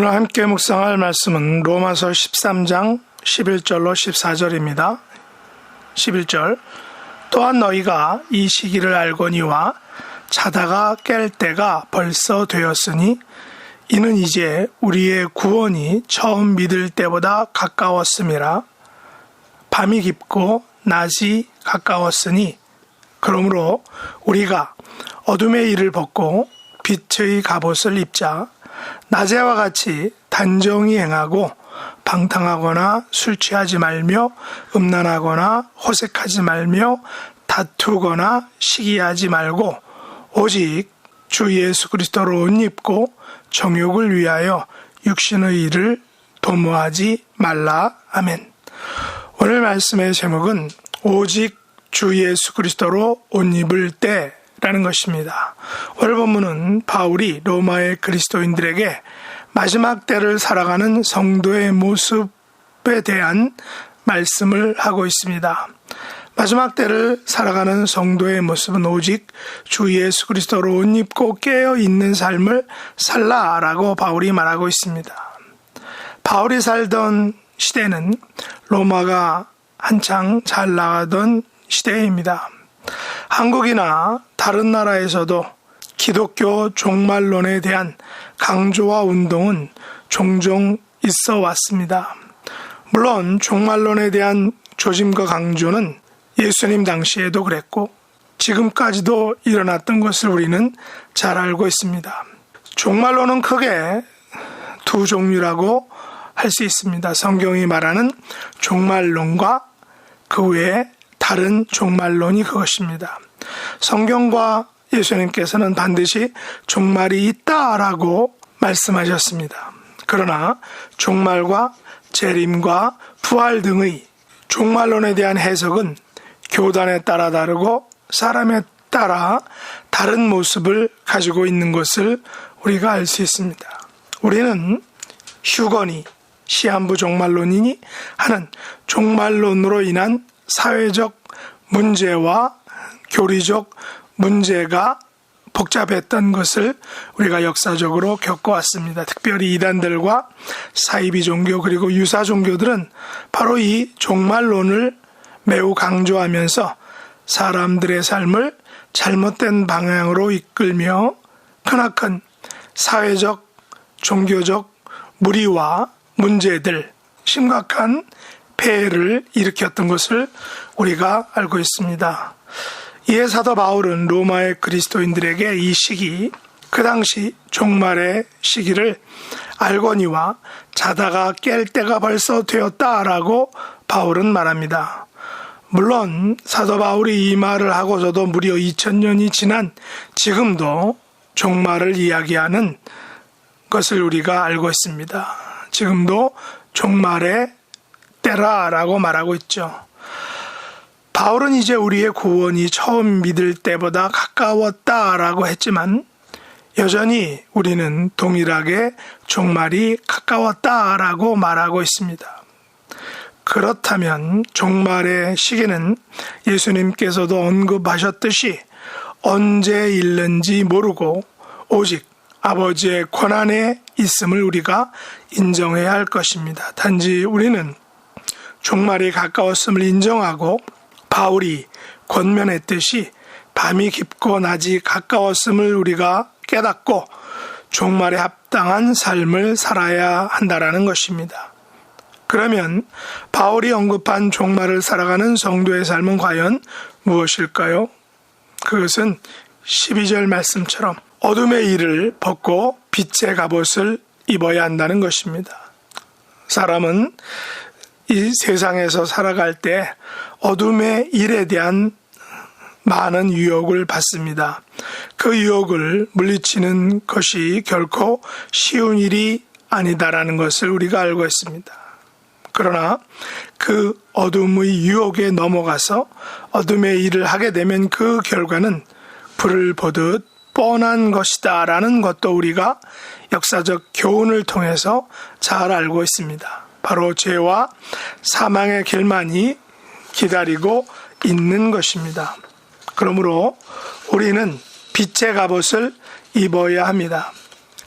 오늘 함께 묵상할 말씀은 로마서 13장 11절로 14절입니다. 11절 또한 너희가 이 시기를 알거니와 자다가 깰 때가 벌써 되었으니 이는 이제 우리의 구원이 처음 믿을 때보다 가까웠음이라. 밤이 깊고 낮이 가까웠으니 그러므로 우리가 어둠의 일을 벗고 빛의 갑옷을 입자. 낮에와 같이 단정히 행하고 방탕하거나 술 취하지 말며 음란하거나 호색하지 말며 다투거나 시기하지 말고 오직 주 예수 그리스도로 옷 입고 정욕을 위하여 육신의 일을 도모하지 말라. 아멘. 오늘 말씀의 제목은 오직 주 예수 그리스도로 옷 입을 때라는 것입니다. 오늘 본문은 바울이 로마의 그리스도인들에게 마지막 때를 살아가는 성도의 모습에 대한 말씀을 하고 있습니다. 마지막 때를 살아가는 성도의 모습은 오직 주 예수 그리스도로 옷 입고 깨어 있는 삶을 살라라고 바울이 말하고 있습니다. 바울이 살던 시대는 로마가 한창 잘 나가던 시대입니다. 한국이나 다른 나라에서도 기독교 종말론에 대한 강조와 운동은 종종 있어 왔습니다. 물론 종말론에 대한 조짐과 강조는 예수님 당시에도 그랬고 지금까지도 일어났던 것을 우리는 잘 알고 있습니다. 종말론은 크게 두 종류라고 할 수 있습니다. 성경이 말하는 종말론과 그 외에 다른 종말론이 그것입니다. 성경과 예수님께서는 반드시 종말이 있다라고 말씀하셨습니다. 그러나 종말과 재림과 부활 등의 종말론에 대한 해석은 교단에 따라 다르고 사람에 따라 다른 모습을 가지고 있는 것을 우리가 알 수 있습니다. 우리는 휴거니 시한부 종말론이니 하는 종말론으로 인한 사회적 문제와 교리적 문제가 복잡했던 것을 우리가 역사적으로 겪어왔습니다. 특별히 이단들과 사이비 종교 그리고 유사 종교들은 바로 이 종말론을 매우 강조하면서 사람들의 삶을 잘못된 방향으로 이끌며 크나큰 사회적, 종교적 무리와 문제들, 심각한 폐해를 일으켰던 것을 우리가 알고 있습니다. 이에 사도 바울은 로마의 그리스도인들에게 이 시기, 그 당시 종말의 시기를 알거니와 자다가 깰 때가 벌써 되었다라고 바울은 말합니다. 물론 사도 바울이 이 말을 하고서도 무려 2000년이 지난 지금도 종말을 이야기하는 것을 우리가 알고 있습니다. 지금도 종말의 때라라고 말하고 있죠. 바울은 이제 우리의 구원이 처음 믿을 때보다 가까웠다라고 했지만 여전히 우리는 동일하게 종말이 가까웠다라고 말하고 있습니다. 그렇다면 종말의 시기는 예수님께서도 언급하셨듯이 언제 일는지 모르고 오직 아버지의 권한에 있음을 우리가 인정해야 할 것입니다. 단지 우리는 종말이 가까웠음을 인정하고 바울이 권면했듯이 밤이 깊고 낮이 가까웠음을 우리가 깨닫고 종말에 합당한 삶을 살아야 한다라는 것입니다. 그러면 바울이 언급한 종말을 살아가는 성도의 삶은 과연 무엇일까요? 그것은 12절 말씀처럼 어둠의 일을 벗고 빛의 갑옷을 입어야 한다는 것입니다. 사람은 이 세상에서 살아갈 때 어둠의 일에 대한 많은 유혹을 받습니다. 그 유혹을 물리치는 것이 결코 쉬운 일이 아니다라는 것을 우리가 알고 있습니다. 그러나 그 어둠의 유혹에 넘어가서 어둠의 일을 하게 되면 그 결과는 불을 보듯 뻔한 것이다 라는 것도 우리가 역사적 교훈을 통해서 잘 알고 있습니다. 바로 죄와 사망의 길만이 기다리고 있는 것입니다. 그러므로 우리는 빛의 갑옷을 입어야 합니다.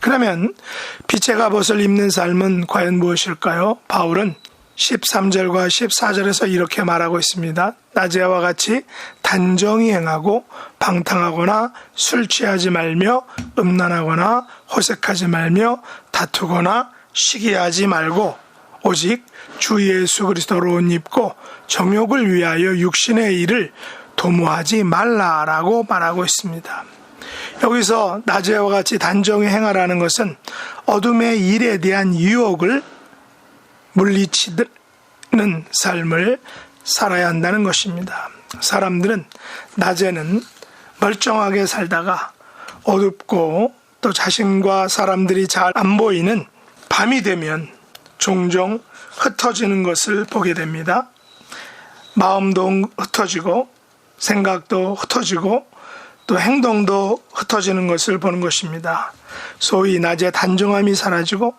그러면 빛의 갑옷을 입는 삶은 과연 무엇일까요? 바울은 13절과 14절에서 이렇게 말하고 있습니다. 낮에와 같이 단정히 행하고 방탕하거나 술 취하지 말며 음란하거나 호색하지 말며 다투거나 시기하지 말고 오직 주 예수 그리스도로 옷 입고 정욕을 위하여 육신의 일을 도모하지 말라라고 말하고 있습니다. 여기서 낮에와 같이 단정히 행하라는 것은 어둠의 일에 대한 유혹을 물리치는 삶을 살아야 한다는 것입니다. 사람들은 낮에는 멀쩡하게 살다가 어둡고 또 자신과 사람들이 잘 안 보이는 밤이 되면 종종 흩어지는 것을 보게 됩니다. 마음도 흩어지고 생각도 흩어지고 또 행동도 흩어지는 것을 보는 것입니다. 소위 낮에 단정함이 사라지고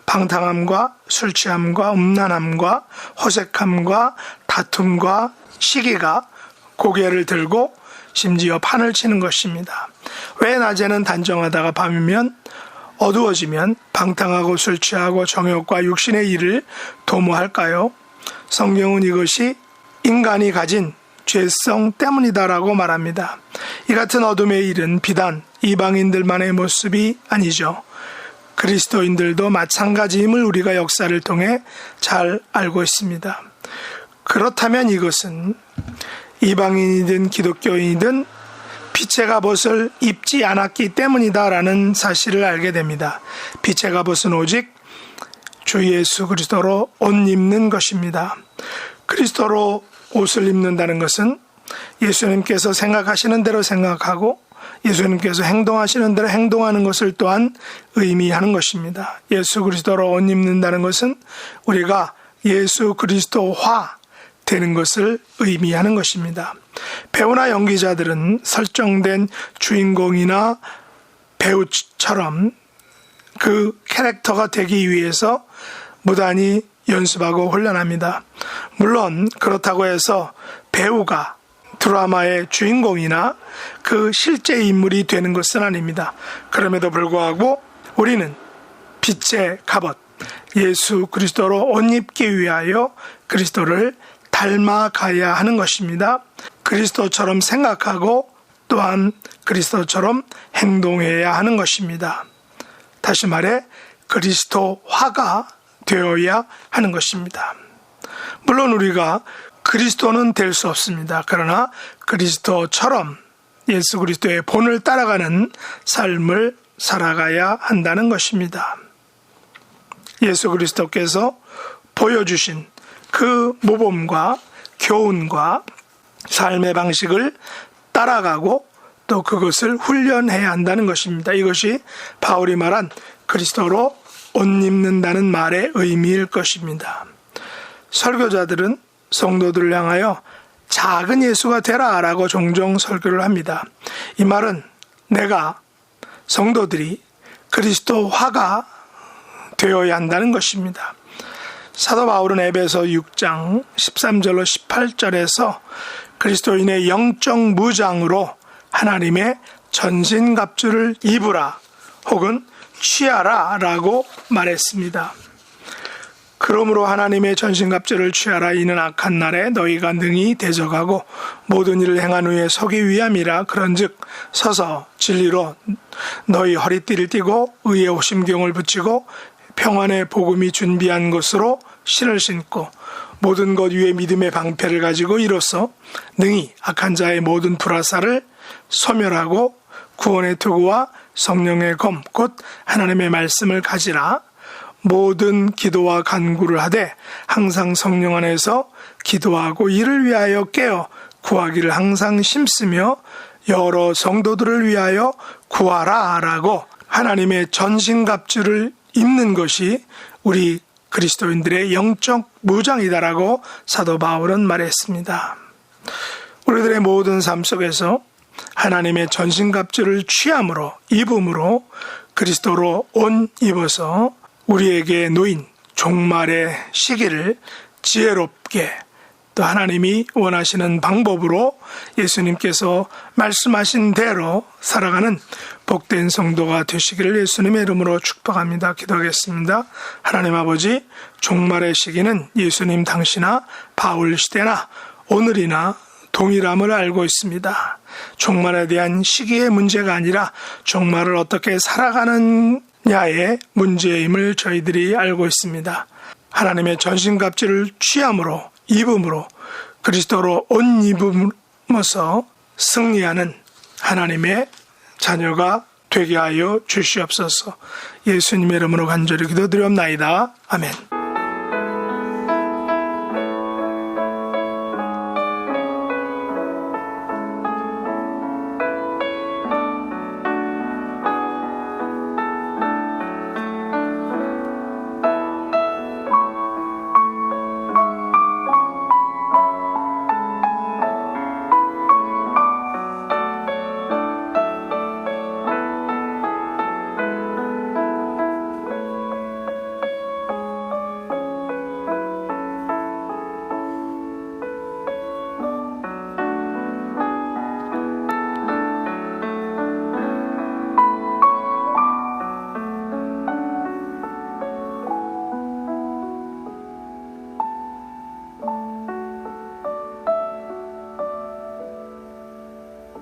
방탕함과 술취함과 음란함과 호색함과 다툼과 시기가 고개를 들고 심지어 판을 치는 것입니다. 왜 낮에는 단정하다가 밤이면 어두워지면 방탕하고 술취하고 정욕과 육신의 일을 도모할까요? 성경은 이것이 인간이 가진 죄성 때문이다라고 말합니다. 이 같은 어둠의 일은 비단 이방인들만의 모습이 아니죠. 그리스도인들도 마찬가지임을 우리가 역사를 통해 잘 알고 있습니다. 그렇다면 이것은 이방인이든 기독교인이든 빛의 갑옷을 입지 않았기 때문이다라는 사실을 알게 됩니다. 빛의 갑옷은 오직 주 예수 그리스도로 옷 입는 것입니다. 그리스도로 옷을 입는다는 것은 예수님께서 생각하시는 대로 생각하고 예수님께서 행동하시는 대로 행동하는 것을 또한 의미하는 것입니다. 예수 그리스도로 옷 입는다는 것은 우리가 예수 그리스도화 되는 것을 의미하는 것입니다. 배우나 연기자들은 설정된 주인공이나 배우처럼 그 캐릭터가 되기 위해서 무단히 연습하고 훈련합니다. 물론 그렇다고 해서 배우가 드라마의 주인공이나 그 실제 인물이 되는 것은 아닙니다. 그럼에도 불구하고 우리는 빛의 갑옷 예수 그리스도로 옷 입기 위하여 그리스도를 닮아가야 하는 것입니다. 그리스도처럼 생각하고 또한 그리스도처럼 행동해야 하는 것입니다. 다시 말해 그리스도화가 되어야 하는 것입니다. 물론 우리가 그리스도는 될 수 없습니다. 그러나 그리스도처럼 예수 그리스도의 본을 따라가는 삶을 살아가야 한다는 것입니다. 예수 그리스도께서 보여주신 그 모범과 교훈과 삶의 방식을 따라가고 또 그것을 훈련해야 한다는 것입니다. 이것이 바울이 말한 그리스도로 옷 입는다는 말의 의미일 것입니다. 설교자들은 성도들을 향하여 작은 예수가 되라 라고 종종 설교를 합니다. 이 말은 내가 성도들이 그리스도화가 되어야 한다는 것입니다. 사도 바울은 에베소 6장 13절로 18절에서 그리스도인의 영적 무장으로 하나님의 전신갑주를 입으라 혹은 취하라 라고 말했습니다. 그러므로 하나님의 전신갑주를 취하라. 이는 악한 날에 너희가 능히 대적하고 모든 일을 행한 후에 서기 위함이라. 그런즉 서서 진리로 너희 허리띠를 띠고 의의 호심경을 붙이고 평안의 복음이 준비한 것으로 신을 신고 모든 것 위에 믿음의 방패를 가지고 이로써 능히 악한 자의 모든 불화살을 소멸하고 구원의 투구와 성령의 검 곧 하나님의 말씀을 가지라. 모든 기도와 간구를 하되 항상 성령 안에서 기도하고 이를 위하여 깨어 구하기를 항상 심쓰며 여러 성도들을 위하여 구하라 라고 하나님의 전신갑주를 입는 것이 우리 그리스도인들의 영적 무장이다라고 사도 바울은 말했습니다. 우리들의 모든 삶 속에서 하나님의 전신갑주를 취함으로 입음으로 그리스도로 옷 입어서 우리에게 놓인 종말의 시기를 지혜롭게 또 하나님이 원하시는 방법으로 예수님께서 말씀하신 대로 살아가는 복된 성도가 되시기를 예수님의 이름으로 축복합니다. 기도하겠습니다. 하나님 아버지, 종말의 시기는 예수님 당시나 바울 시대나 오늘이나 동일함을 알고 있습니다. 종말에 대한 시기의 문제가 아니라 종말을 어떻게 살아가느냐의 문제임을 저희들이 알고 있습니다. 하나님의 전신갑주를 취함으로 입음으로 그리스도로 옷 입음으로써 승리하는 하나님의 자녀가 되게 하여 주시옵소서. 예수님의 이름으로 간절히 기도드리옵나이다. 아멘.